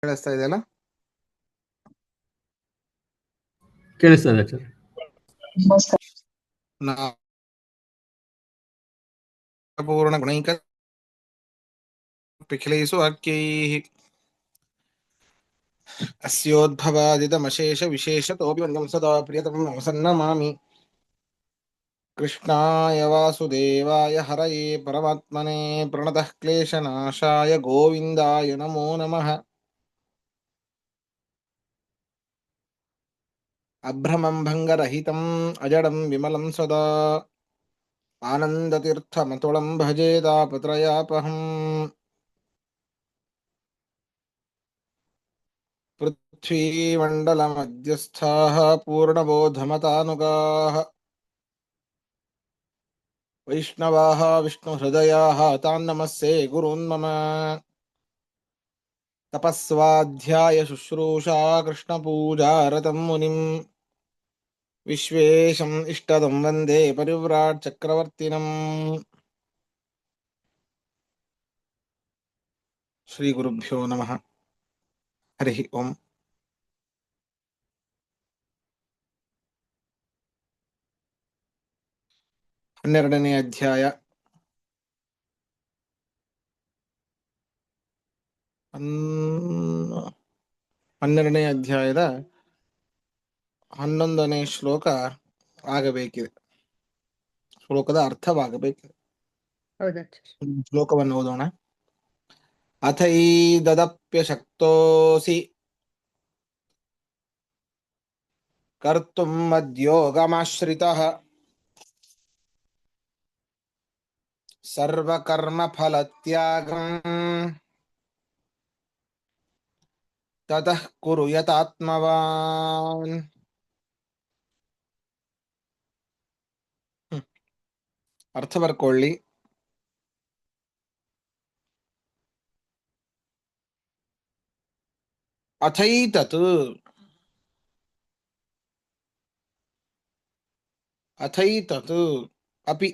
ಕೇಳಿಸ್ತಾ ಇದೆಯಲ್ಲ? ಕೇಳಿಸ್ತದೆ ಆಚಾರ್ಯ. ಪೂರ್ಣ ಗುಣೈಕ ಪಿಖಿಲೈಸು ವಾಕ್ಯೈಃ ಅಸ್ಯೋದ್ಭವಾದಿತಮಶೇಷ ವಿಶೇಷತೋಪಿ ವಂದ್ಯಂ ಸದಾ ಪ್ರಿಯತಮಂ ನಮಸನ್ನಮಾಮಿ. ಕೃಷ್ಣಾಯ ವಾಸುದೇವಾಯ ಹರಯೇ ಪರಮಾತ್ಮನೇ ಪ್ರಣತಃ ಕ್ಲೇಶನಾಶಾಯ ಗೋವಿಂದಾಯ ನಮೋ ನಮಃ. ಅಭ್ರಮಂ ಭಂಗರಹಿತಂ ಅಜಡಂ ವಿಮಲಂ ಸದಾ ಆನಂದತೀರ್ಥಮತುಳಂ ಭಜೆ ತಾಪತ್ರಯಾಪಹಂ. पृथ्वीमण्डलमध्यस्थाः पूर्णबोधमतानुगाः वैष्णवाः विष्णुहृदयाः तान् नमस्ये गुरून् मम. तपस्वाध्याय शुश्रूषा कृष्णपूजा रतं मुनिं विश्वेशम् इष्टदं वन्दे परिव्राट् चक्रवर्तिनम्. श्रीगुरुभ्यो नमः. हरिः ओम्. 12ನೇ ಅಧ್ಯಾಯ. 12ನೇ ಅಧ್ಯಾಯದ 11ನೇ ಶ್ಲೋಕ ಆಗಬೇಕಿದೆ. ಶ್ಲೋಕದ ಅರ್ಥವಾಗಬೇಕಿದೆ. ಶ್ಲೋಕವನ್ನು ಓದೋಣ. ಅಥೈದದಪ್ಯಶಕ್ತೋಸಿ ಕರ್ತುಂ ಮದ್ಯೋಗಮಾಶ್ರಿತಃ ಸರ್ವಕರ್ಮಫಲತ್ಯಾಗಂ ತತಃ ಕುರು ಯತಾತ್ಮವಾನ್. ಅರ್ಥ ಬರ್ಕೊಳ್ಳಿ. ಅಥೈತತ್ ಅಥೈತತ್ ಅಪಿ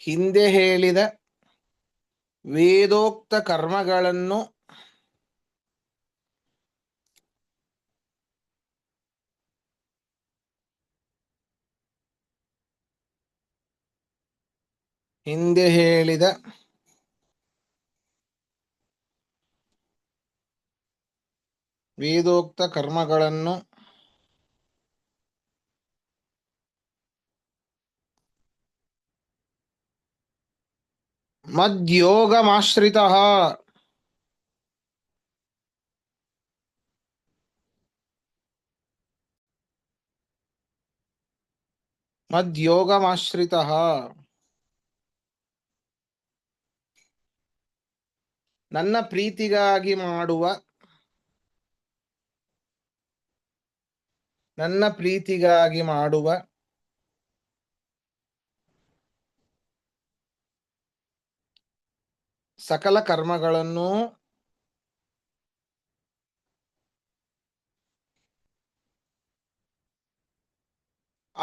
ಹಿಂದೆ ಹೇಳಿದ ವೇದೋಕ್ತ ಕರ್ಮಗಳನ್ನು ಹಿಂದೆ ಹೇಳಿದ ವೇದೋಕ್ತ ಕರ್ಮಗಳನ್ನು ಮದ್ಯೋಗಮಾಶ್ರಿತಃ ಮದ್ಯೋಗಮಾಶ್ರಿತಃ ನನ್ನ ಪ್ರೀತಿಗಾಗಿ ಮಾಡುವ ಸಕಲ ಕರ್ಮಗಳನ್ನು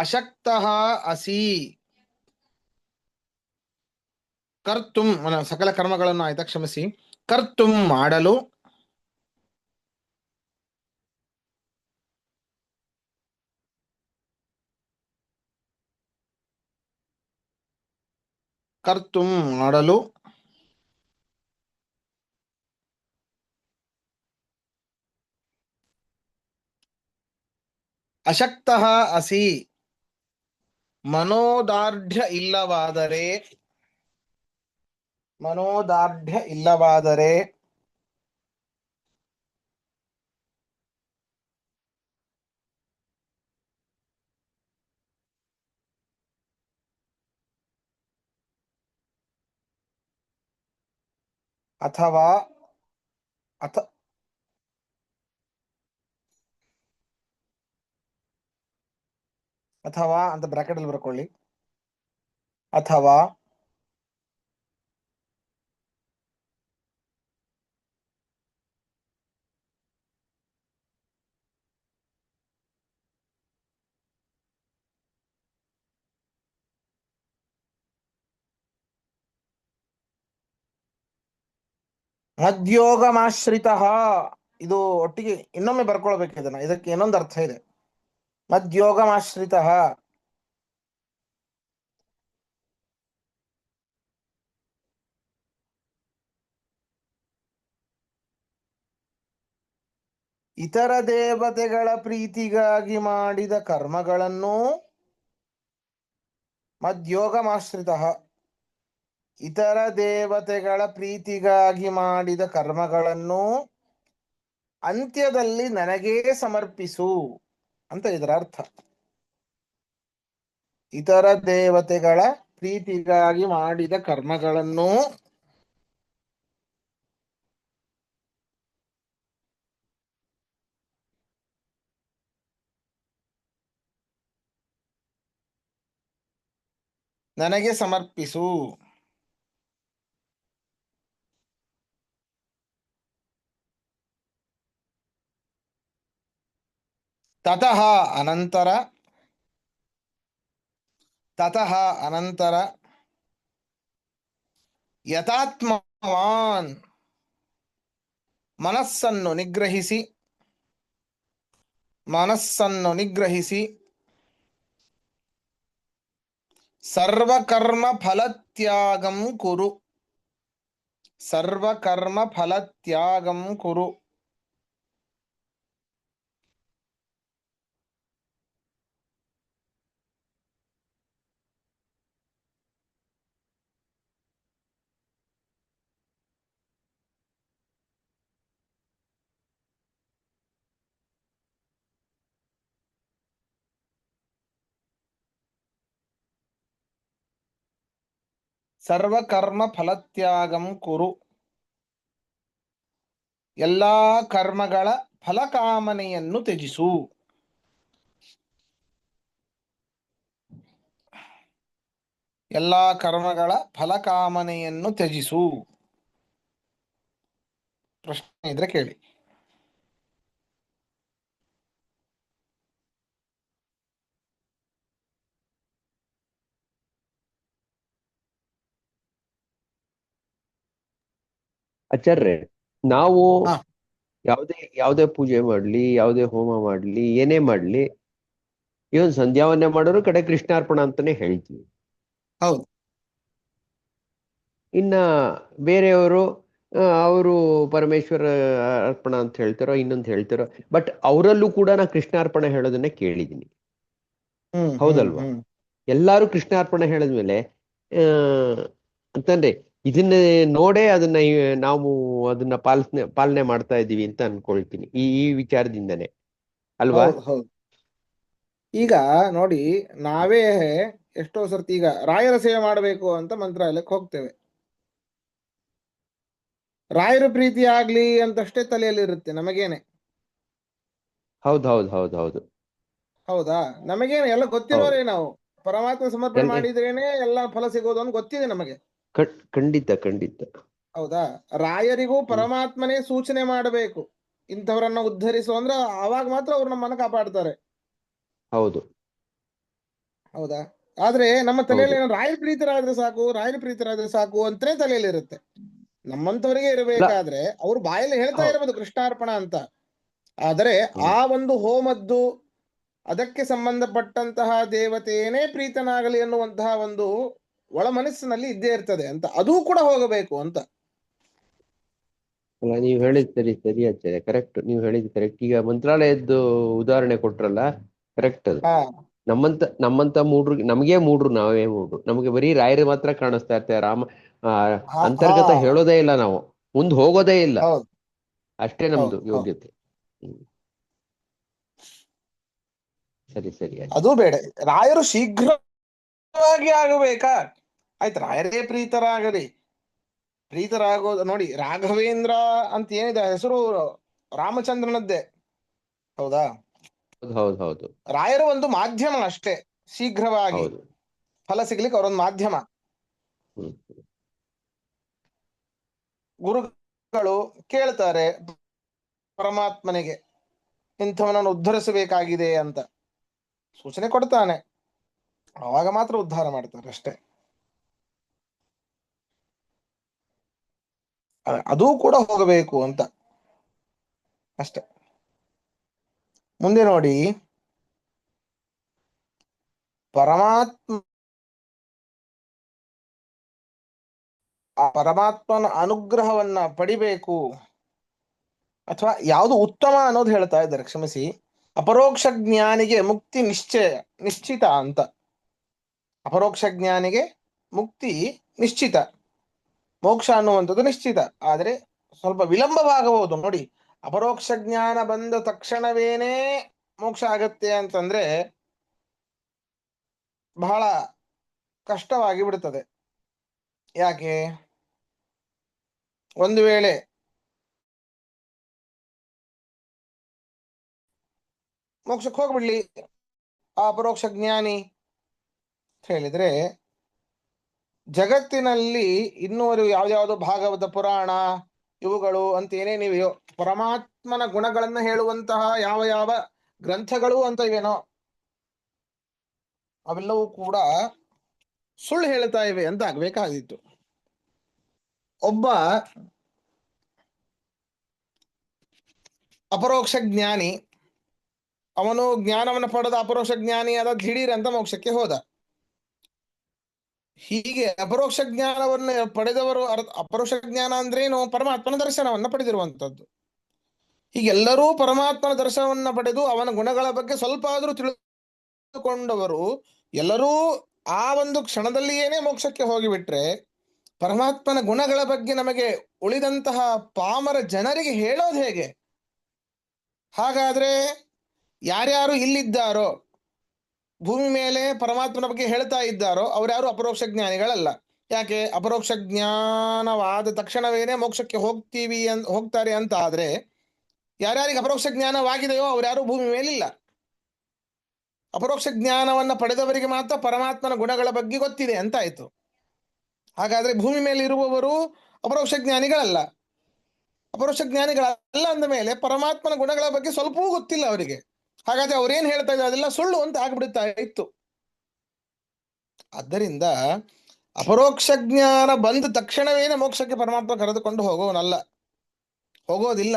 ಅಶಕ್ತಃ ಅಸಿ ಕರ್ತುಂ, ಸಕಲ ಕರ್ಮಗಳನ್ನು ಆಯ್ತಾ, ಕ್ಷಮಿಸಿ, ಕರ್ತುಂ ಮಾಡಲು, ಕರ್ತುಂ ಮಾಡಲು ಅಶಕ್ತಃ ಅಸಿ ಮನೋದಾರ್ಢ್ಯ ಇಲ್ಲವಾದರೆ ಅಥವಾ ಅಥ ಅಥವಾ ಅಂತ ಬ್ರಾಕೆಟ್ ಅಲ್ಲಿ ಬರ್ಕೊಳ್ಳಿ. ಅಥವಾ ಮದ್ಯೋಗಮಾಶ್ರಿತ. ಇದು ಒಟ್ಟಿಗೆ ಇನ್ನೊಮ್ಮೆ ಬರ್ಕೊಳ್ಬೇಕು ಇದನ್ನ, ಇದಕ್ಕೆ ಇನ್ನೊಂದು ಅರ್ಥ ಇದೆ. ಮದ್ಯೋಗಮಾಶ್ರಿತ ಇತರ ದೇವತೆಗಳ ಪ್ರೀತಿಗಾಗಿ ಮಾಡಿದ ಕರ್ಮಗಳನ್ನು ಮದ್ಯೋಗಮಾಶ್ರಿತ. ಇತರ ದೇವತೆಗಳ ಪ್ರೀತಿಗಾಗಿ ಮಾಡಿದ ಕರ್ಮಗಳನ್ನು ಅಂತ್ಯದಲ್ಲಿ ನನಗೇ ಸಮರ್ಪಿಸು ಅಂತ ಇದರ ಅರ್ಥ. ಇತರ ದೇವತೆಗಳ ಪ್ರೀತಿಗಾಗಿ ಮಾಡಿದ ಕರ್ಮಗಳನ್ನು ನನಗೆ ಸಮರ್ಪಿಸು. ತತಃ ಅನಂತರ ಯಥಾತ್ಮವಾನ್ ಮನಸ್ಸನ್ನು ನಿಗ್ರಹಿಸಿ ಸರ್ವಕರ್ಮ ಫಲತ್ಯಾಗಂ ಕುರು. ಸರ್ವಕರ್ಮ ಫಲತ್ಯಾಗಂ ಕುರು. ಎಲ್ಲಾ ಕರ್ಮಗಳ ಫಲಕಾಮನೆಯನ್ನು ತ್ಯಜಿಸು. ಎಲ್ಲಾ ಕರ್ಮಗಳ ಫಲಕಾಮನೆಯನ್ನು ತ್ಯಜಿಸು. ಪ್ರಶ್ನೆ ಇದ್ರೆ ಕೇಳಿ. ಆಚಾರ್ಯ, ನಾವು ಹಾ. ಯಾವುದೇ ಪೂಜೆ ಮಾಡ್ಲಿ, ಯಾವುದೇ ಹೋಮ ಮಾಡ್ಲಿ, ಏನೇ ಮಾಡ್ಲಿ, ಇವನ್ ಸಂಧ್ಯಾವನ್ನೇ ಮಾಡೋರು ಕಡೆ ಕೃಷ್ಣಾರ್ಪಣ ಅಂತಾನೆ ಹೇಳ್ತೀವಿ. ಹೌದು. ಇನ್ನ ಬೇರೆಯವರು ಅವರು ಪರಮೇಶ್ವರ ಅರ್ಪಣ ಅಂತ ಹೇಳ್ತಾರೋ ಇನ್ನೊಂದು ಹೇಳ್ತಾರೋ, ಬಟ್ ಅವರಲ್ಲೂ ಕೂಡ ನಾ ಕೃಷ್ಣಾರ್ಪಣ ಹೇಳೋದನ್ನ ಕೇಳಿದ್ದೀನಿ. ಹೌದಲ್ವಾ? ಎಲ್ಲಾರು ಕೃಷ್ಣಾರ್ಪಣ ಹೇಳಿದ್ಮೇಲೆ ಅಂತಂದ್ರೆ ಇದನ್ನ ನೋಡೇ ಅದನ್ನ ನಾವು ಅದನ್ನ ಪಾಲನೆ ಮಾಡ್ತಾ ಇದ್ದೀವಿ ಅಂತ ಅನ್ಕೊಳ್ತೀನಿ, ಈ ವಿಚಾರದಿಂದನೇ ಅಲ್ವಾ? ಹೌದು. ಈಗ ನೋಡಿ, ನಾವೇ ಎಷ್ಟೋ ಸರ್ತಿ ಈಗ ರಾಯರ ಸೇವೆ ಮಾಡಬೇಕು ಅಂತ ಮಂತ್ರಾಲಯಕ್ಕೆ ಹೋಗ್ತೇವೆ. ರಾಯರ ಪ್ರೀತಿ ಆಗ್ಲಿ ಅಂತಷ್ಟೇ ತಲೆಯಲ್ಲಿ ಇರುತ್ತೆ ನಮಗೇನೆ. ಹೌದು. ಹೌದಾ? ನಮಗೇನೆ ಎಲ್ಲ ಗೊತ್ತಿರೋರೇ ನಾವು. ಪರಮಾತ್ಮ ಸಮರ್ಪಣೆ ಮಾಡಿದ್ರೇನೆ ಎಲ್ಲ ಫಲ ಸಿಗೋದು ಅಂತ ಗೊತ್ತಿದೆ ನಮಗೆ. ಖಂಡಿತ. ಹೌದಾ? ರಾಯರಿಗೂ ಪರಮಾತ್ಮನೇ ಸೂಚನೆ ಮಾಡಬೇಕು, ಇಂಥವರನ್ನ ಉದ್ಧರಿಸು ಅಂದ್ರೆ ಅವಾಗ ಮಾತ್ರ ಅವ್ರು ನಮ್ಮನ್ನ ಕಾಪಾಡ್ತಾರೆ. ಹೌದಾ? ಆದ್ರೆ ನಮ್ಮ ತಲೆಯಲ್ಲಿ ರಾಯರ ಪ್ರೀತರಾದ್ರೆ ಸಾಕು ಅಂತಾನೆ ತಲೆಯಲ್ಲಿ ಇರುತ್ತೆ. ನಮ್ಮಂತವರಿಗೆ ಇರಬೇಕಾದ್ರೆ ಅವ್ರು ಬಾಯಲ್ಲಿ ಹೇಳ್ತಾ ಇರಬಹುದು ಕೃಷ್ಣಾರ್ಪಣ ಅಂತ, ಆದರೆ ಆ ಒಂದು ಹೋಮದ್ದು ಅದಕ್ಕೆ ಸಂಬಂಧಪಟ್ಟಂತಹ ದೇವತೆಯೇ ಪ್ರೀತನಾಗಲಿ ಎನ್ನುವಂತಹ ಒಂದು ಒಳ ಮನಸ್ಸಿನಲ್ಲಿ ಇದ್ದೇ ಇರ್ತದೆ ಅಂತ, ಅದೂ ಕೂಡ ಹೋಗಬೇಕು ಅಂತ. ಅಲ್ಲ, ನೀವು ಹೇಳಿದ್ ಸರಿ ಆಚಾರ್ಯ, ಕರೆಕ್ಟ್. ನೀವು ಹೇಳಿದ್ ಕರೆಕ್ಟ್. ಈಗ ಮಂತ್ರಾಲಯದ್ದು ಉದಾಹರಣೆ ಕೊಟ್ರಲ್ಲ, ಕರೆಕ್ಟ್ ಅದು. ನಮ್ಮಂತ ಮೂಡ್ರು, ನಾವೇ ಮೂಡ್ರು, ನಮಗೆ ಬರೀ ರಾಯರು ಮಾತ್ರ ಕಾಣಿಸ್ತಾ ಇರ್ತಾರೆ. ರಾಮ ಅಂತರ್ಗತ ಹೇಳೋದೇ ಇಲ್ಲ, ನಾವು ಮುಂದೆ ಹೋಗೋದೇ ಇಲ್ಲ, ಅಷ್ಟೇ ನಮ್ದು ಯೋಗ್ಯತೆ. ಸರಿ. ಅದು ಬೇಡ, ರಾಯರು ಶೀಘ್ರವಾಗಿ ಆಗಬೇಕಾ? ಆಯ್ತು, ರಾಯರೇ ಪ್ರೀತರಾಗೋದು ನೋಡಿ. ರಾಘವೇಂದ್ರ ಅಂತ ಏನಿದೆ ಹೆಸರು ರಾಮಚಂದ್ರನದ್ದೇ. ಹೌದಾ? ಹೌದು. ರಾಯರು ಒಂದು ಮಾಧ್ಯಮ ಅಷ್ಟೇ, ಶೀಘ್ರವಾಗಿ ಫಲ ಸಿಗ್ಲಿಕ್ಕೆ ಅವರೊಂದು ಮಾಧ್ಯಮ. ಗುರುಗಳು ಕೇಳ್ತಾರೆ ಪರಮಾತ್ಮನಿಗೆ, ಇಂಥವನನ್ನು ಉದ್ಧರಿಸಬೇಕಾಗಿದೆ ಅಂತ ಸೂಚನೆ ಕೊಡ್ತಾನೆ, ಅವಾಗ ಮಾತ್ರ ಉದ್ಧಾರ ಮಾಡ್ತಾರೆ ಅಷ್ಟೇ. ಅದೂ ಕೂಡ ಹೋಗಬೇಕು ಅಂತ ಅಷ್ಟೆ. ಮುಂದೆ ನೋಡಿ, ಪರಮಾತ್ಮನ ಅನುಗ್ರಹವನ್ನ ಪಡಿಬೇಕು ಅಥವಾ ಯಾವುದು ಉತ್ತಮ ಅನ್ನೋದು ಹೇಳ್ತಾ ಇದ್ದಾರೆ, ಕ್ಷಮಿಸಿ. ಅಪರೋಕ್ಷ ಜ್ಞಾನಿಗೆ ಮುಕ್ತಿ ನಿಶ್ಚಿತ ಅಂತ. ಅಪರೋಕ್ಷ ಜ್ಞಾನಿಗೆ ಮುಕ್ತಿ ನಿಶ್ಚಿತ, ಮೋಕ್ಷ ಅನ್ನುವಂಥದ್ದು ನಿಶ್ಚಿತ. ಆದರೆ ಸ್ವಲ್ಪ ವಿಳಂಬವಾಗಬಹುದು ನೋಡಿ. ಅಪರೋಕ್ಷ ಜ್ಞಾನ ಬಂದ ತಕ್ಷಣವೇನೇ ಮೋಕ್ಷ ಆಗತ್ತೆ ಅಂತಂದ್ರೆ ಬಹಳ ಕಷ್ಟವಾಗಿ ಬಿಡುತ್ತದೆ. ಯಾಕೆ? ಒಂದು ವೇಳೆ ಮೋಕ್ಷಕ್ಕೆ ಹೋಗ್ಬಿಡ್ಲಿ ಆ ಅಪರೋಕ್ಷ ಜ್ಞಾನಿ ಅಂತ ಹೇಳಿದ್ರೆ, ಜಗತ್ತಿನಲ್ಲಿ ಇನ್ನೂರು ಯಾವ್ಯಾವುದು ಭಾಗವತ ಪುರಾಣ ಇವುಗಳು ಅಂತ ಏನೇನಿವೆಯೋ, ಪರಮಾತ್ಮನ ಗುಣಗಳನ್ನ ಹೇಳುವಂತಹ ಯಾವ ಯಾವ ಗ್ರಂಥಗಳು ಅಂತ ಇವೇನೋ, ಅವೆಲ್ಲವೂ ಕೂಡ ಸುಳ್ಳು ಹೇಳ್ತಾ ಇವೆ ಅಂತ ಆಗ್ಬೇಕಾಗಿತ್ತು. ಒಬ್ಬ ಅಪರೋಕ್ಷ ಜ್ಞಾನಿ, ಅವನು ಜ್ಞಾನವನ್ನು ಪಡೆದ ಅಪರೋಕ್ಷ ಜ್ಞಾನಿ ಆದ, ದಿಢೀರ್ ಅಂತ ಮೋಕ್ಷಕ್ಕೆ ಹೋದ. ಹೀಗೆ ಅಪರೋಕ್ಷ ಜ್ಞಾನವನ್ನು ಪಡೆದವರು, ಅಪರೋಕ್ಷ ಜ್ಞಾನ ಅಂದ್ರೇನು? ಪರಮಾತ್ಮನ ದರ್ಶನವನ್ನ ಪಡೆದಿರುವಂತದ್ದು. ಹೀಗೆಲ್ಲರೂ ಪರಮಾತ್ಮನ ದರ್ಶನವನ್ನ ಪಡೆದು ಅವನ ಗುಣಗಳ ಬಗ್ಗೆ ಸ್ವಲ್ಪ ಆದ್ರೂ ತಿಳಿದುಕೊಂಡವರು ಎಲ್ಲರೂ ಆ ಒಂದು ಕ್ಷಣದಲ್ಲಿಯೇನೇ ಮೋಕ್ಷಕ್ಕೆ ಹೋಗಿಬಿಟ್ರೆ, ಪರಮಾತ್ಮನ ಗುಣಗಳ ಬಗ್ಗೆ ನಮಗೆ ಉಳಿದಂತಹ ಪಾಮರ ಜನರಿಗೆ ಹೇಳೋದು ಹೇಗೆ? ಹಾಗಾದ್ರೆ ಯಾರ್ಯಾರು ಇಲ್ಲಿದ್ದಾರೋ, ಭೂಮಿ ಮೇಲೆ ಪರಮಾತ್ಮನ ಬಗ್ಗೆ ಹೇಳ್ತಾ ಇದ್ದಾರೋ ಅವರ್ಯಾರು ಅಪರೋಕ್ಷ ಜ್ಞಾನಿಗಳಲ್ಲ. ಯಾಕೆ? ಅಪರೋಕ್ಷ ಜ್ಞಾನವಾದ ತಕ್ಷಣವೇನೆ ಮೋಕ್ಷಕ್ಕೆ ಹೋಗ್ತಾರೆ ಅಂತ ಆದ್ರೆ, ಯಾರ್ಯಾರಿಗೆ ಅಪರೋಕ್ಷ ಜ್ಞಾನವಾಗಿದೆಯೋ ಅವ್ರ್ಯಾರು ಭೂಮಿ ಮೇಲಿಲ್ಲ. ಅಪರೋಕ್ಷ ಜ್ಞಾನವನ್ನ ಪಡೆದವರಿಗೆ ಮಾತ್ರ ಪರಮಾತ್ಮನ ಗುಣಗಳ ಬಗ್ಗೆ ಗೊತ್ತಿದೆ ಅಂತ ಆಯ್ತು. ಹಾಗಾದ್ರೆ ಭೂಮಿ ಮೇಲೆ ಇರುವವರು ಅಪರೋಕ್ಷ ಜ್ಞಾನಿಗಳಲ್ಲ. ಅಪರೋಕ್ಷ ಜ್ಞಾನಿಗಳಲ್ಲ ಅಂದ ಮೇಲೆ ಪರಮಾತ್ಮನ ಗುಣಗಳ ಬಗ್ಗೆ ಸ್ವಲ್ಪವೂ ಗೊತ್ತಿಲ್ಲ ಅವರಿಗೆ. ಹಾಗಾದ್ರೆ ಅವ್ರೇನ್ ಹೇಳ್ತಾ ಇದ್ದಾರೆ ಅದೆಲ್ಲ ಸುಳ್ಳು ಅಂತ ಆಗ್ಬಿಡುತ್ತಾ ಇತ್ತು. ಆದ್ದರಿಂದ ಅಪರೋಕ್ಷ ಜ್ಞಾನ ಬಂದ ತಕ್ಷಣವೇನೆ ಮೋಕ್ಷಕ್ಕೆ ಪರಮಾತ್ಮ ಕರೆದುಕೊಂಡು ಹೋಗೋದಿಲ್ಲ.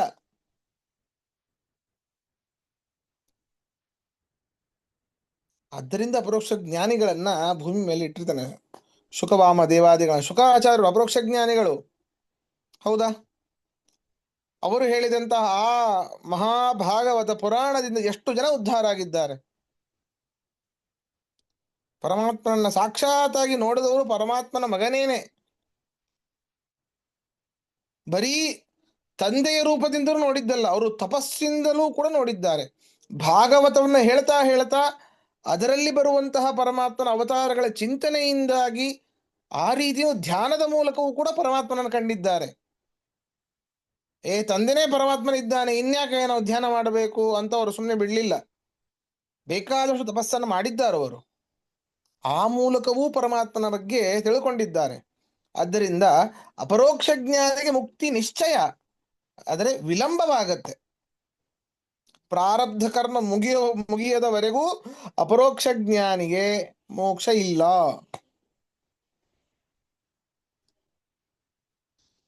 ಆದ್ದರಿಂದ ಅಪರೋಕ್ಷ ಜ್ಞಾನಿಗಳನ್ನ ಭೂಮಿ ಮೇಲೆ ಇಟ್ಟಿರ್ತಾನೆ. ಶುಕವಾಮ ದೇವಾದಿಗಳ ಶುಕಾಚಾರ್ಯರು ಅಪರೋಕ್ಷ ಜ್ಞಾನಿಗಳು, ಹೌದಾ? ಅವರು ಹೇಳಿದಂತಹ ಆ ಮಹಾಭಾಗವತ ಪುರಾಣದಿಂದ ಎಷ್ಟು ಜನ ಉದ್ಧಾರ ಆಗಿದ್ದಾರೆ. ಪರಮಾತ್ಮನನ್ನ ಸಾಕ್ಷಾತ್ತಾಗಿ ನೋಡಿದವರು ಪರಮಾತ್ಮನ ಮಗನೇನೆ. ಬರೀ ತಂದೆಯ ರೂಪದಿಂದಲೂ ನೋಡಿದ್ದಲ್ಲ, ಅವರು ತಪಸ್ಸಿಂದಲೂ ಕೂಡ ನೋಡಿದ್ದಾರೆ. ಭಾಗವತವನ್ನ ಹೇಳ್ತಾ ಹೇಳ್ತಾ ಅದರಲ್ಲಿ ಬರುವಂತಹ ಪರಮಾತ್ಮನ ಅವತಾರಗಳ ಚಿಂತನೆಯಿಂದಾಗಿ ಆ ರೀತಿಯ ಧ್ಯಾನದ ಮೂಲಕವೂ ಕೂಡ ಪರಮಾತ್ಮನನ್ನು ಕಂಡಿದ್ದಾರೆ. ತಂದೆನೇ ಪರಮಾತ್ಮನಿದ್ದಾನೆ, ಇನ್ಯಾಕೆ ನಾವು ಧ್ಯಾನ ಮಾಡಬೇಕು ಅಂತ ಅವರು ಸುಮ್ಮನೆ ಬಿಡ್ಲಿಲ್ಲ. ಬೇಕಾದಷ್ಟು ತಪಸ್ಸನ್ನು ಮಾಡಿದ್ದಾರೆ ಅವರು. ಆ ಮೂಲಕವೂ ಪರಮಾತ್ಮನ ಬಗ್ಗೆ ತಿಳ್ಕೊಂಡಿದ್ದಾರೆ. ಆದ್ದರಿಂದ ಅಪರೋಕ್ಷ ಜ್ಞಾನಿಗೆ ಮುಕ್ತಿ ನಿಶ್ಚಯ, ಆದರೆ ವಿಳಂಬವಾಗತ್ತೆ. ಪ್ರಾರಬ್ಧ ಕರ್ಮ ಮುಗಿಯದವರೆಗೂ ಅಪರೋಕ್ಷ ಜ್ಞಾನಿಗೆ ಮೋಕ್ಷ ಇಲ್ಲ.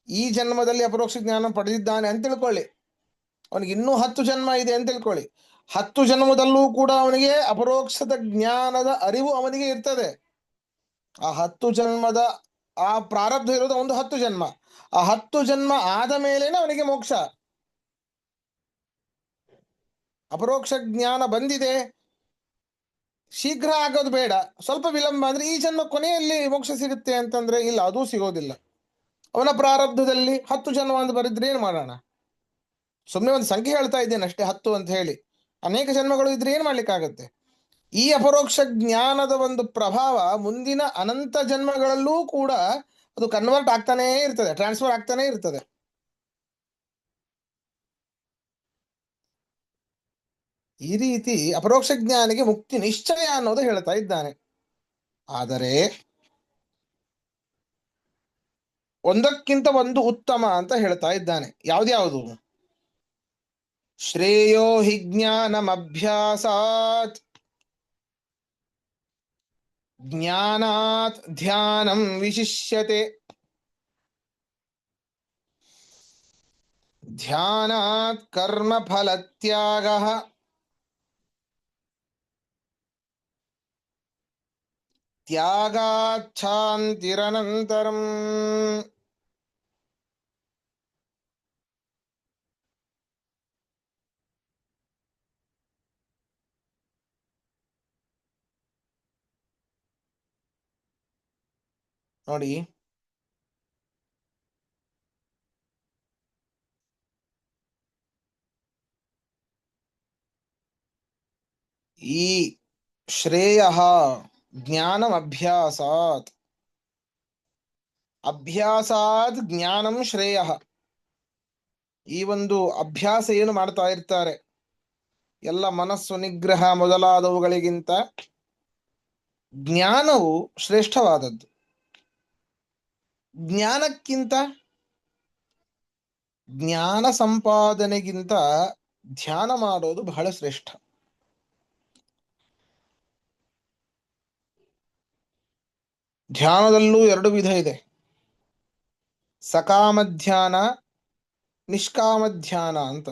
ಈ ಜನ್ಮದಲ್ಲಿ ಅಪರೋಕ್ಷ ಜ್ಞಾನ ಪಡೆದಿದ್ದಾನೆ ಅಂತ ತಿಳ್ಕೊಳ್ಳಿ, ಅವನಿಗೆ ಇನ್ನೂ 10 ಜನ್ಮ ಇದೆ ಅಂತ ತಿಳ್ಕೊಳ್ಳಿ. 10 ಜನ್ಮದಲ್ಲೂ ಕೂಡ ಅವನಿಗೆ ಅಪರೋಕ್ಷದ ಜ್ಞಾನದ ಅರಿವು ಅವನಿಗೆ ಇರ್ತದೆ. ಆ 10 ಜನ್ಮದ ಆ ಪ್ರಾರಬ್ಧ ಇರೋದು ಒಂದು 10 ಜನ್ಮ. ಆ 10 ಜನ್ಮ ಆದ ಮೇಲೇನೆ ಅವನಿಗೆ ಮೋಕ್ಷ. ಅಪರೋಕ್ಷ ಜ್ಞಾನ ಬಂದಿದೆ, ಶೀಘ್ರ ಆಗೋದು ಬೇಡ, ಸ್ವಲ್ಪ ವಿಳಂಬ ಅಂದ್ರೆ ಈ ಜನ್ಮ ಕೊನೆಯಲ್ಲಿ ಮೋಕ್ಷ ಸಿಗುತ್ತೆ ಅಂತಂದ್ರೆ ಇಲ್ಲ, ಅದೂ ಸಿಗೋದಿಲ್ಲ. ಅವನ ಪ್ರಾರಬ್ಧದಲ್ಲಿ 10 ಜನ್ಮ ಅಂತ ಬರಿದ್ರೆ ಏನ್ ಮಾಡೋಣ? ಸುಮ್ಮನೆ ಒಂದು ಸಂಖ್ಯೆ ಹೇಳ್ತಾ ಇದ್ದೇನೆ ಅಷ್ಟೇ, 10 ಅಂತ ಹೇಳಿ. ಅನೇಕ ಜನ್ಮಗಳು ಇದ್ರೆ ಏನ್ ಮಾಡ್ಲಿಕ್ಕಾಗತ್ತೆ? ಈ ಅಪರೋಕ್ಷ ಜ್ಞಾನದ ಒಂದು ಪ್ರಭಾವ ಮುಂದಿನ ಅನಂತ ಜನ್ಮಗಳಲ್ಲೂ ಕೂಡ ಅದು ಕನ್ವರ್ಟ್ ಆಗ್ತಾನೇ ಇರ್ತದೆ, ಟ್ರಾನ್ಸ್ಫರ್ ಆಗ್ತಾನೆ ಇರ್ತದೆ. ಈ ರೀತಿ ಅಪರೋಕ್ಷ ಜ್ಞಾನಿಗೆ ಮುಕ್ತಿ ನಿಶ್ಚಯ ಅನ್ನೋದು ಹೇಳ್ತಾ ಇದ್ದಾನೆ. ಆದರೆ ಒಂದಕ್ಕಿಂತ ಒಂದು ಉತ್ತಮ ಅಂತ ಹೇಳ್ತಾ ಇದ್ದಾನೆ. ಯಾವ್ದ್ಯಾವುದು? ಶ್ರೇಯೋ ಹಿ ಜ್ಞಾನಮಭ್ಯಾಸಾತ್ ಜ್ಞಾನಾತ್ ಧ್ಯಾನಂ ವಿಶಿಷ್ಯತೆ. ಧ್ಯಾನಾತ್ ಕರ್ಮ ಫಲ ತ್ಯಾಗಃ ತ್ಯಾಗಾತ್ ಶಾಂತಿರನಂತರಂ. ನೋಡಿ, ಈ ಶ್ರೇಯ ಜ್ಞಾನಂ ಅಭ್ಯಾಸಾತ್, ಅಭ್ಯಾಸಾತ್ ಜ್ಞಾನಂ ಶ್ರೇಯ. ಈ ಒಂದು ಅಭ್ಯಾಸ ಏನು ಮಾಡ್ತಾ ಇರ್ತಾರೆ, ಎಲ್ಲ ಮನಸ್ಸು ನಿಗ್ರಹ ಮೊದಲಾದವುಗಳಿಗಿಂತ ಜ್ಞಾನವು ಶ್ರೇಷ್ಠವಾದದ್ದು. ಜ್ಞಾನಕ್ಕಿಂತ, ಜ್ಞಾನ ಸಂಪಾದನೆಗಿಂತ ಧ್ಯಾನ ಮಾಡೋದು ಬಹಳ ಶ್ರೇಷ್ಠ. ಧ್ಯಾನದಲ್ಲೂ ಎರಡು ವಿಧ ಇದೆ, ಸಕಾಮ ಧ್ಯಾನ, ನಿಷ್ಕಾಮ ಧ್ಯಾನ ಅಂತ.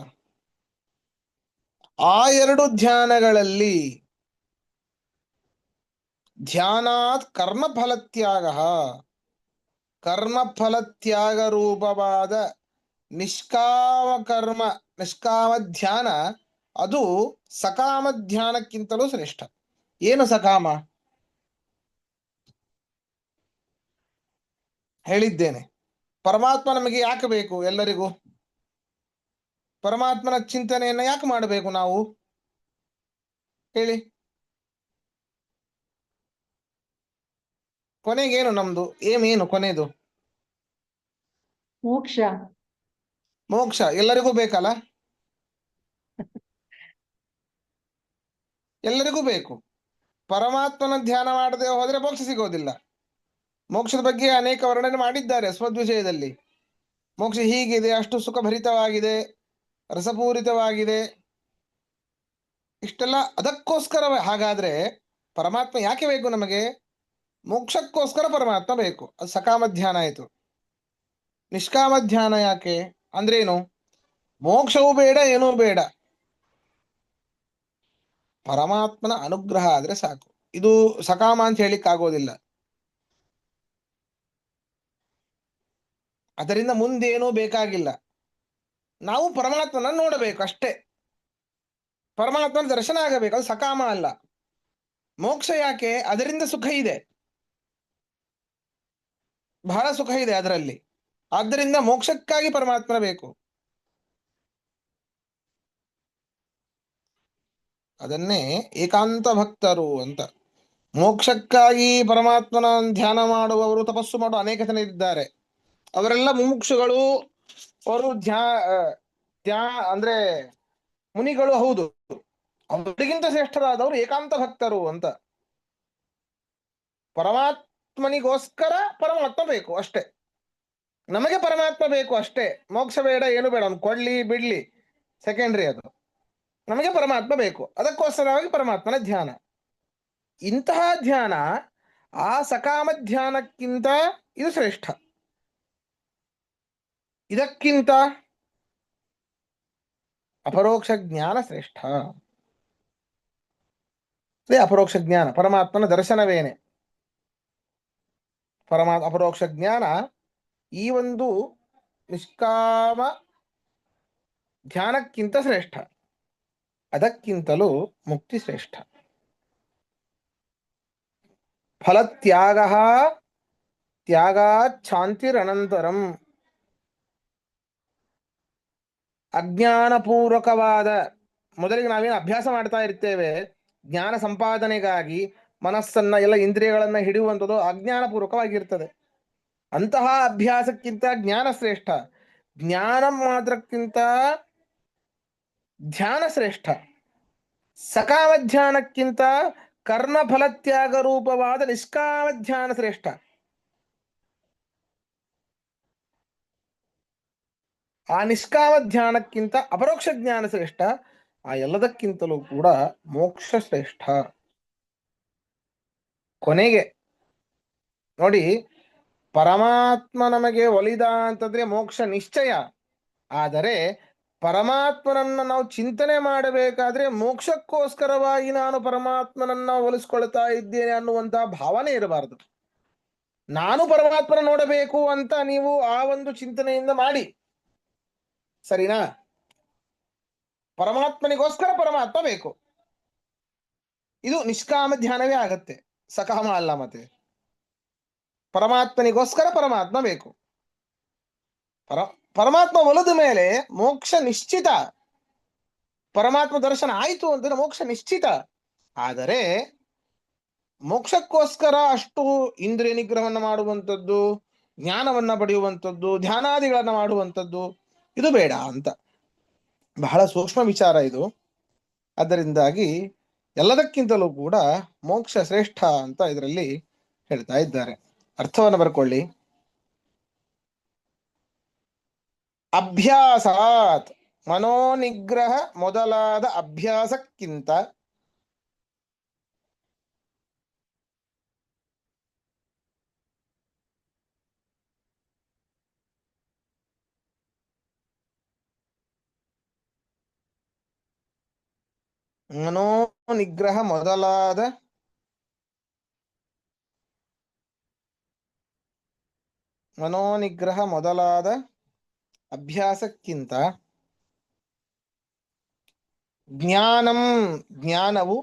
ಆ ಎರಡು ಧ್ಯಾನಗಳಲ್ಲಿ ಧ್ಯಾನಾತ್ ಕರ್ಮಫಲತ್ಯಾಗ, ಕರ್ಮಫಲತ್ಯಾಗ ರೂಪವಾದ ನಿಷ್ಕಾಮ ಧ್ಯಾನ, ಅದು ಸಕಾಮ ಧ್ಯಾನಕ್ಕಿಂತಲೂ ಶ್ರೇಷ್ಠ. ಏನು ಸಕಾಮ? ಹೇಳಿದ್ದೇನೆ, ಪರಮಾತ್ಮ ನಮಗೆ ಯಾಕೆ ಬೇಕು? ಎಲ್ಲರಿಗೂ ಪರಮಾತ್ಮನ ಚಿಂತನೆಯನ್ನ ಯಾಕೆ ಮಾಡಬೇಕು ನಾವು? ಹೇಳಿ. ಕೊನೆಗೇನು ನಮ್ದು ಏನು ಕೊನೆದು? ಮೋಕ್ಷ. ಮೋಕ್ಷ ಎಲ್ಲರಿಗೂ ಬೇಕಲ್ಲ? ಎಲ್ಲರಿಗೂ ಬೇಕು. ಪರಮಾತ್ಮನ ಧ್ಯಾನ ಮಾಡದೆ ಹೋದ್ರೆ ಮೋಕ್ಷ ಸಿಗೋದಿಲ್ಲ. ಮೋಕ್ಷದ ಬಗ್ಗೆ ಅನೇಕ ವರ್ಣನೆ ಮಾಡಿದ್ದಾರೆ ಸ್ವದ್ವಿಷಯದಲ್ಲಿ. ಮೋಕ್ಷ ಹೀಗಿದೆ, ಅಷ್ಟು ಸುಖಭರಿತವಾಗಿದೆ, ರಸಪೂರಿತವಾಗಿದೆ, ಇಷ್ಟೆಲ್ಲ ಅದಕ್ಕೋಸ್ಕರ. ಹಾಗಾದ್ರೆ ಪರಮಾತ್ಮ ಯಾಕೆ ಬೇಕು ನಮಗೆ? ಮೋಕ್ಷಕ್ಕೋಸ್ಕರ ಪರಮಾತ್ಮ ಬೇಕು. ಅದು ಸಕಾಮ ಧ್ಯಾನ ಆಯಿತು. ನಿಷ್ಕಾಮ ಧ್ಯಾನ ಯಾಕೆ ಅಂದ್ರೇನು? ಮೋಕ್ಷವೂ ಬೇಡ, ಏನೂ ಬೇಡ, ಪರಮಾತ್ಮನ ಅನುಗ್ರಹ ಆದ್ರೆ ಸಾಕು. ಇದು ಸಕಾಮ ಅಂತ ಹೇಳಿಕ್ ಆಗೋದಿಲ್ಲ. ಅದರಿಂದ ಮುಂದೇನೂ ಬೇಕಾಗಿಲ್ಲ, ನಾವು ಪರಮಾತ್ಮನ ನೋಡಬೇಕು ಅಷ್ಟೇ, ಪರಮಾತ್ಮನ ದರ್ಶನ ಆಗಬೇಕು. ಅದು ಸಕಾಮ ಅಲ್ಲ. ಮೋಕ್ಷ ಯಾಕೆ? ಅದರಿಂದ ಸುಖ ಇದೆ, ಬಹಳ ಸುಖ ಇದೆ ಅದರಲ್ಲಿ. ಆದ್ದರಿಂದ ಮೋಕ್ಷಕ್ಕಾಗಿ ಪರಮಾತ್ಮ ಬೇಕು. ಅದನ್ನೇ ಏಕಾಂತ ಭಕ್ತರು ಅಂತ. ಮೋಕ್ಷಕ್ಕಾಗಿ ಪರಮಾತ್ಮನ ಧ್ಯಾನ ಮಾಡುವವರು, ತಪಸ್ಸು ಮಾಡುವ ಅನೇಕ ಜನ ಇದ್ದಾರೆ. ಅವರೆಲ್ಲ ಮುಮುಕ್ಷುಗಳು, ಅವರು ಅಂದ್ರೆ ಮುನಿಗಳು ಹೌದು. ಅವರಿಗಿಂತ ಶ್ರೇಷ್ಠರಾದವರು ಏಕಾಂತ ಭಕ್ತರು ಅಂತ. ಪರಮಾತ್ಮನಿಗೋಸ್ಕರ ಪರಮಾತ್ಮ ಬೇಕು ಅಷ್ಟೇ, ನಮಗೆ ಪರಮಾತ್ಮ ಬೇಕು ಅಷ್ಟೇ. ಮೋಕ್ಷ ಬೇಡ, ಏನು ಬೇಡ, ಅವ್ನು ಕೊಡ್ಲಿ ಬಿಡ್ಲಿ ಸೆಕೆಂಡ್ರಿ, ಅದು ನಮಗೆ ಪರಮಾತ್ಮ ಬೇಕು. ಅದಕ್ಕೋಸ್ಕರವಾಗಿ ಪರಮಾತ್ಮನ ಧ್ಯಾನ. ಇಂತಹ ಧ್ಯಾನ ಆ ಸಕಾಮ ಧ್ಯಾನಕ್ಕಿಂತ ಇದು ಶ್ರೇಷ್ಠ. ಇದಕ್ಕಿಂತ ಅಪರೋಕ್ಷ ಜ್ಞಾನ ಶ್ರೇಷ್ಠ. ಅಪರೋಕ್ಷ ಜ್ಞಾನ ಪರಮಾತ್ಮನ ದರ್ಶನವೇನೆ. ಅಪರೋಕ್ಷ ಜ್ಞಾನ ಈ ಒಂದು ನಿಷ್ಕಾಮ ಧ್ಯಾನಕ್ಕಿಂತ ಶ್ರೇಷ್ಠ. ಅದಕ್ಕಿಂತಲೂ ಮುಕ್ತಿ ಶ್ರೇಷ್ಠ. ಫಲತ್ಯಾಗ ತ್ಯಾಗಾತ್ ಶಾಂತಿರನಂತರಂ. ಅಜ್ಞಾನಪೂರ್ವಕವಾದ, ಮೊದಲಿಗೆ ನಾವೇನು ಅಭ್ಯಾಸ ಮಾಡ್ತಾ ಇರ್ತೇವೆ ಜ್ಞಾನ ಸಂಪಾದನೆಗಾಗಿ, ಮನಸ್ಸನ್ನ ಎಲ್ಲ ಇಂದ್ರಿಯಗಳನ್ನ ಹಿಡಿಯುವಂಥದ್ದು ಅಜ್ಞಾನಪೂರ್ವಕವಾಗಿರ್ತದೆ. ಅಂತಹ ಅಭ್ಯಾಸಕ್ಕಿಂತ ಜ್ಞಾನ ಶ್ರೇಷ್ಠ. ಜ್ಞಾನ ಮಾತ್ರಕ್ಕಿಂತ ಧ್ಯಾನ ಶ್ರೇಷ್ಠ. ಸಕಾಮ ಧ್ಯಾನಕ್ಕಿಂತ ಕರ್ಮ ಫಲತ್ಯಾಗ ರೂಪವಾದ ನಿಷ್ಕಾಮ ಧ್ಯಾನ ಶ್ರೇಷ್ಠ. ಆ ನಿಷ್ಕಾಮ ಧ್ಯಾನಕ್ಕಿಂತ ಅಪರೋಕ್ಷ ಜ್ಞಾನ ಶ್ರೇಷ್ಠ. ಆ ಎಲ್ಲದಕ್ಕಿಂತಲೂ ಕೂಡ ಮೋಕ್ಷ ಶ್ರೇಷ್ಠ. ಕೊನೆಗೆ ನೋಡಿ, ಪರಮಾತ್ಮ ನಮಗೆ ಒಲಿದ ಅಂತಂದ್ರೆ ಮೋಕ್ಷ ನಿಶ್ಚಯ. ಆದರೆ ಪರಮಾತ್ಮನನ್ನ ನಾವು ಚಿಂತನೆ ಮಾಡಬೇಕಾದ್ರೆ ಮೋಕ್ಷಕ್ಕೋಸ್ಕರವಾಗಿ ನಾನು ಪರಮಾತ್ಮನನ್ನ ಒಲಿಸ್ಕೊಳ್ತಾ ಇದ್ದೇನೆ ಅನ್ನುವಂತಹ ಭಾವನೆ ಇರಬಾರದು. ನಾನು ಪರಮಾತ್ಮನ ನೋಡಬೇಕು ಅಂತ ನೀವು ಆ ಒಂದು ಚಿಂತನೆಯಿಂದ ಮಾಡಿ, ಸರಿನಾ? ಪರಮಾತ್ಮನಿಗೋಸ್ಕರ ಪರಮಾತ್ಮ ಬೇಕು, ಇದು ನಿಷ್ಕಾಮ ಧ್ಯಾನವೇ ಆಗತ್ತೆ, ಸಕಾಮ ಅಲ್ಲ. ಮತ್ತೆ ಪರಮಾತ್ಮನಿಗೋಸ್ಕರ ಪರಮಾತ್ಮ ಬೇಕು. ಪರಮಾತ್ಮ ಒಲಿದ ಮೇಲೆ ಮೋಕ್ಷ ನಿಶ್ಚಿತ. ಪರಮಾತ್ಮ ದರ್ಶನ ಆಯಿತು ಅಂತಂದ್ರೆ ಮೋಕ್ಷ ನಿಶ್ಚಿತ. ಆದರೆ ಮೋಕ್ಷಕ್ಕೋಸ್ಕರ ಅಷ್ಟು ಇಂದ್ರಿಯ ನಿಗ್ರಹವನ್ನು ಮಾಡುವಂಥದ್ದು, ಜ್ಞಾನವನ್ನ ಪಡೆಯುವಂಥದ್ದು, ಧ್ಯಾನಾದಿಗಳನ್ನ ಮಾಡುವಂಥದ್ದು ಇದು ಬೇಡ ಅಂತ. ಬಹಳ ಸೂಕ್ಷ್ಮ ವಿಚಾರ ಇದು. ಅದರಿಂದಾಗಿ ಎಲ್ಲದಕ್ಕಿಂತಲೂ ಕೂಡ ಮೋಕ್ಷ ಶ್ರೇಷ್ಠ ಅಂತ ಇದರಲ್ಲಿ ಹೇಳ್ತಾ ಇದ್ದಾರೆ. ಅರ್ಥವನ್ನು ಬರ್ಕೊಳ್ಳಿ. ಅಭ್ಯಾಸಾತ್, ಮನೋನಿಗ್ರಹ ಮೊದಲಾದ ಅಭ್ಯಾಸಕ್ಕಿಂತ ಮನೋನಿಗ್ರಹ ಮೊದಲಾದ ಅಭ್ಯಾಸಕ್ಕಿಂತ ಜ್ಞಾನವು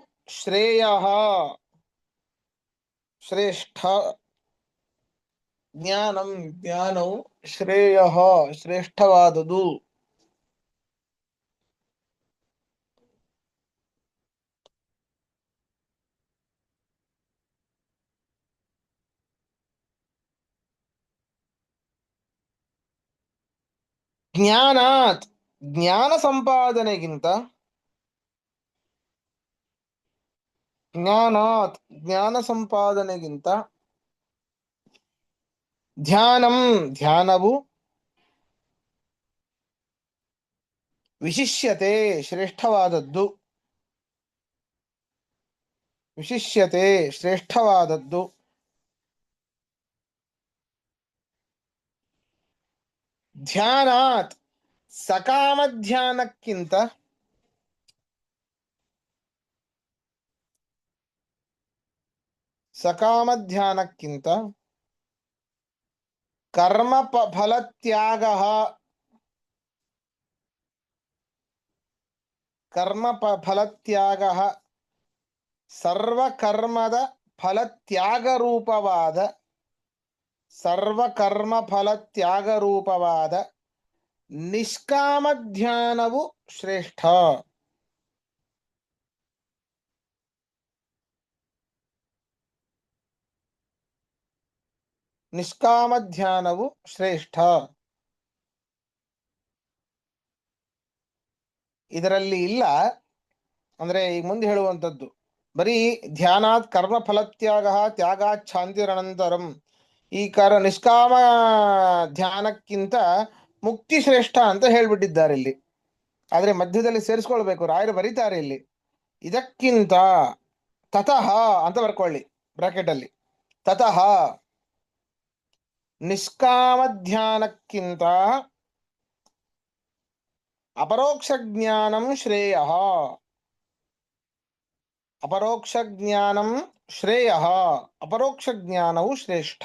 ಶ್ರೇಷ್ಠ. ಜ್ಞಾನವು ಶ್ರೇಷ್ಠವಾದುದು. ಜ್ಞಾನ ಸಂಪಾದನೆಗಿಂತ ಧ್ಯಾನವು ವಿಶಿಷ್ಯತೆ ಶ್ರೇಷ್ಠವಾದದ್ದು. ಧ್ಯಾನಾತ್ ಸಕಾಮ ಧ್ಯಾನಕ್ಕಿಂತ ಕರ್ಮ ಫಲತ್ಯಾಗ ಸರ್ವಕರ್ಮ ಫಲತ್ಯಾಗ ರೂಪವಾದ ನಿಷ್ಕಾಮ ಧ್ಯಾನವು ಶ್ರೇಷ್ಠ. ನಿಷ್ಕಾಮ ಧ್ಯಾನವು ಶ್ರೇಷ್ಠ. ಇದರಲ್ಲಿ ಇಲ್ಲ ಅಂದ್ರೆ ಈಗ ಮುಂದೆ ಹೇಳುವಂಥದ್ದು ಬರೀ ಧ್ಯಾನಾತ್ ಕರ್ಮ ಫಲತ್ಯಾಗ ತ್ಯಾಗಾತ್ ಶಾಂತಿರನಂತರಂ. ಈ ನಿಷ್ಕಾಮ ಧ್ಯಾನಕ್ಕಿಂತ ಮುಕ್ತಿ ಶ್ರೇಷ್ಠ ಅಂತ ಹೇಳ್ಬಿಟ್ಟಿದ್ದಾರೆ ಇಲ್ಲಿ. ಆದ್ರೆ ಮಧ್ಯದಲ್ಲಿ ಸೇರಿಸ್ಕೊಳ್ಬೇಕು, ರಾಯರು ಬರೀತಾರೆ ಇಲ್ಲಿ ಇದಕ್ಕಿಂತ ತತಃ ಅಂತ ಬರ್ಕೊಳ್ಳಿ ಬ್ರಾಕೆಟ್ ಅಲ್ಲಿ. ತತಃ ನಿಷ್ಕಾಮ ಧ್ಯಾನಕ್ಕಿಂತ ಅಪರೋಕ್ಷ ಜ್ಞಾನಂ ಶ್ರೇಯಃ. ಅಪರೋಕ್ಷ ಜ್ಞಾನವು ಶ್ರೇಷ್ಠ.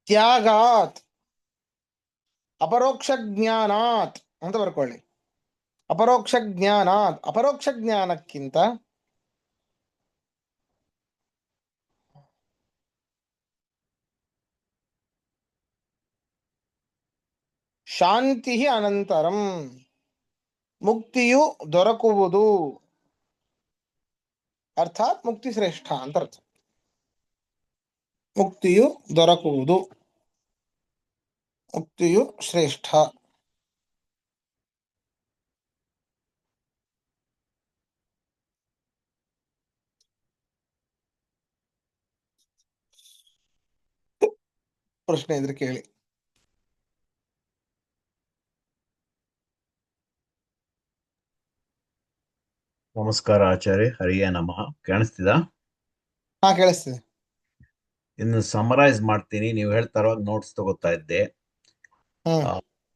ತ್ಯಾಗಾತ್ ಅಪರೋಕ್ಷ ಜ್ಞಾನಾತ್ ಅಂತ ಬರ್ಕೊಳ್ಳಿ. ಅಪರೋಕ್ಷ ಜ್ಞಾನಕ್ಕಿಂತ ಶಾಂತಿ ಅನಂತರಂ, ಮುಕ್ತಿಯು ದೊರಕುವುದು. ಅರ್ಥಾತ್ ಮುಕ್ತಿ ಶ್ರೇಷ್ಠ ಅಂತ ಅರ್ಥ. ಮುಕ್ತಿಯು ಶ್ರೇಷ್ಠ. ಪ್ರಶ್ನೆ ಇದ್ರೆ ಕೇಳಿ. ನಮಸ್ಕಾರ ಆಚಾರ್ಯ, ಹರಿಯೇ ನಮಃ. ಕಾಣಿಸ್ತಿದ? ಹಾ, ಕೇಳಿಸ್ತಿದೆ. ಇನ್ನು ಸಮರೈಸ್ ಮಾಡ್ತೀನಿ. ನೀವು ಹೇಳ್ತಾ ಇರುವಾಗ ನೋಟ್ಸ್ ತಗೋತಾ ಇದ್ದೆ. ಹ್ಮ್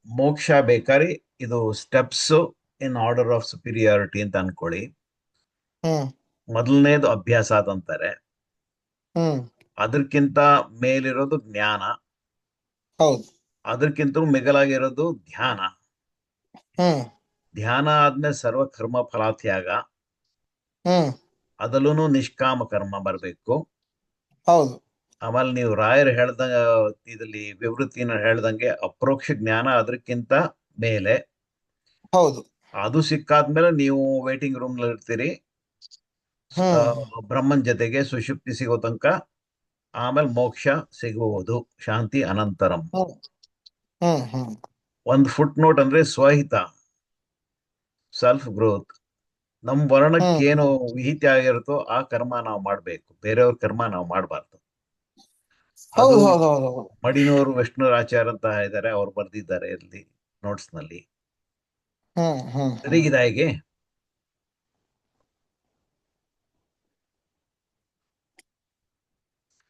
ಮೋಕ್ಷ ಬೇಕಾದ್ರೆ ಇದು steps in order of superiority ಅಂತ ಅನ್ಕೊಳ್ಳಿ. ಹ್ಮ್ ಮೊದಲನೇದು ಅಭ್ಯಾಸ ಅಂತಾರೆ. ಹ್ಮ್ ಅದಕ್ಕಿಂತ ಮೇಲಿರೋದು ಜ್ಞಾನ. ಹೌದು. ಅದಕ್ಕಿಂತ ಮಿಗಲಾಗಿರೋದು ಧ್ಯಾನ. ಹ್ಮ್ ಧ್ಯಾನ ಆದ್ಮೇಲೆ ಸರ್ವ ಕರ್ಮ ಫಲಾತ್ಯಾಗ. ಹ್ಮ್ ಅದರಲ್ಲೂ ನಿಷ್ಕಾಮ ಕರ್ಮ ಬರಬೇಕು. ಹೌದು. ಆಮೇಲೆ ನೀವು ರಾಯರು ಹೇಳ್ದಂಗ ಇದರಲ್ಲಿ ವಿವೃತ್ತಿನ ಹೇಳ್ದಂಗೆ ಅಪ್ರೋಕ್ಷ ಜ್ಞಾನ ಅದಕ್ಕಿಂತ ಮೇಲೆ. ಹೌದು. ಅದು ಸಿಕ್ಕಾದ್ಮೇಲೆ ನೀವು ವೇಟಿಂಗ್ ರೂಮ್ ನಲ್ಲಿ ಇರ್ತೀರಿ ಬ್ರಹ್ಮನ್ ಜೊತೆಗೆ ಸುಷುಪ್ತಿ ಸಿಗೋ ತನಕ. ಆಮೇಲೆ ಮೋಕ್ಷ ಸಿಗುವುದು ಶಾಂತಿ ಅನಂತರಂ. ಹ್ಮ್ ಹ್ಮ್ ಒಂದು ಫುಟ್ ನೋಟ್ ಅಂದ್ರೆ ಸ್ವಹಿತ, ಸೆಲ್ಫ್ ಗ್ರೋತ್. ನಮ್ಮ ವರ್ಣಕ್ಕೇನು ವಿಹಿತ ಆಗಿರುತ್ತೋ ಆ ಕರ್ಮ ನಾವು ಮಾಡ್ಬೇಕು, ಬೇರೆಯವ್ರ ಕರ್ಮ ನಾವು ಮಾಡಬಾರ್ದು. ಅದು ಹೌದು ಹೌದು ಹೌದು ಹೌದು. ಮಡಿನೂರು ವಿಷ್ಣುರಾಚಾರ್ಯ ಅಂತ ಇದ್ದಾರೆ, ಅವ್ರು ಬರ್ದಿದ್ದಾರೆ ಇಲ್ಲಿ ನೋಟ್ಸ್ ನಲ್ಲಿ. ಸರಿಗಿದೆ ಹೇಗೆ?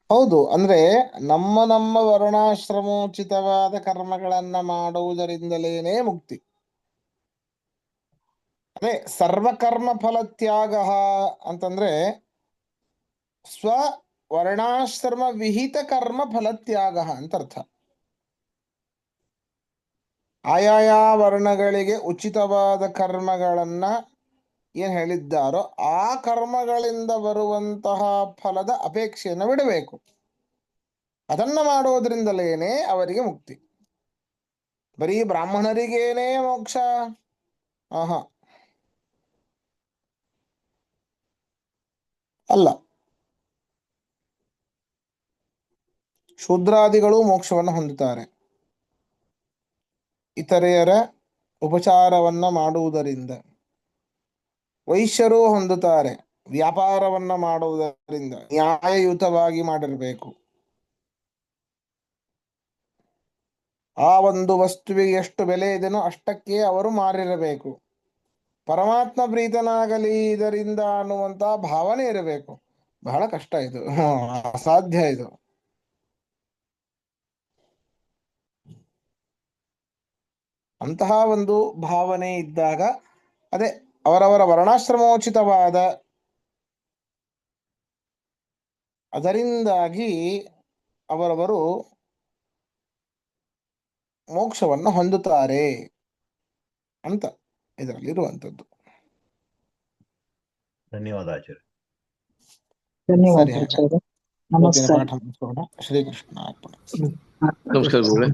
ಹೌದು. ಅಂದ್ರೆ ನಮ್ಮ ವರ್ಣಾಶ್ರಮೋಚಿತವಾದ ಕರ್ಮಗಳನ್ನ ಮಾಡುವುದರಿಂದಲೇನೆ ಮುಕ್ತಿ. ಅದೇ ಸರ್ವಕರ್ಮ ಫಲತ್ಯಾಗ ಅಂತಂದ್ರೆ ಸ್ವ ವರ್ಣಾಶ್ರಮ ವಿಹಿತ ಕರ್ಮ ಫಲತ್ಯಾಗ ಅಂತ ಅರ್ಥ. ಆಯಾಯ ವರ್ಣಗಳಿಗೆ ಉಚಿತವಾದ ಕರ್ಮಗಳನ್ನ ಏನ್ ಹೇಳಿದ್ದಾರೋ ಆ ಕರ್ಮಗಳಿಂದ ಬರುವಂತಹ ಫಲದ ಅಪೇಕ್ಷೆಯನ್ನು ಬಿಡಬೇಕು. ಅದನ್ನ ಮಾಡೋದ್ರಿಂದಲೇನೆ ಅವರಿಗೆ ಮುಕ್ತಿ. ಬರೀ ಬ್ರಾಹ್ಮಣರಿಗೇನೇ ಮೋಕ್ಷ? ಆಹಾ, ಅಲ್ಲ. ಶೂದ್ರಾದಿಗಳು ಮೋಕ್ಷವನ್ನು ಹೊಂದುತ್ತಾರೆ. ಇತರೆಯರ ಉಪಚಾರವನ್ನ ಮಾಡುವುದರಿಂದ. ವೈಶ್ಯರು ಹೊಂದುತ್ತಾರೆ, ವ್ಯಾಪಾರವನ್ನ ಮಾಡುವುದರಿಂದ ನ್ಯಾಯಯುತವಾಗಿ ಮಾಡಿರಬೇಕು. ಆ ಒಂದು ವಸ್ತುವಿಗೆ ಎಷ್ಟು ಬೆಲೆ ಇದೆನೋ ಅಷ್ಟಕ್ಕೆ ಅವರು ಮಾರಿರಬೇಕು. ಪರಮಾತ್ಮ ಪ್ರೀತನಾಗಲಿ ಇದರಿಂದ ಅನ್ನುವಂತ ಭಾವನೆ ಇರಬೇಕು. ಬಹಳ ಕಷ್ಟ ಇದು, ಅಸಾಧ್ಯ ಇದು. ಅಂತಹ ಒಂದು ಭಾವನೆ ಇದ್ದಾಗ ಅದೇ ಅವರವರ ವರ್ಣಾಶ್ರಮೋಚಿತವಾದ ಅದರಿಂದಾಗಿ ಅವರವರು ಮೋಕ್ಷವನ್ನು ಹೊಂದುತ್ತಾರೆ ಅಂತ ಇದರಲ್ಲಿ ಇರುವಂಥದ್ದು. ಧನ್ಯವಾದ ಆಚಾರ್ಯ. ಧನ್ಯವಾದ ಸರಿ, ಆಚಾರ್ಯ. ಇವತ್ತಿನ ನಮಸ್ಕಾರ. ಪಾಠ ಮುಗಿಸೋಣ. ಶ್ರೀಕೃಷ್ಣ ಅರ್ಪಣೆ. ನಮಸ್ಕಾರ ಗುರುಗಳೇ.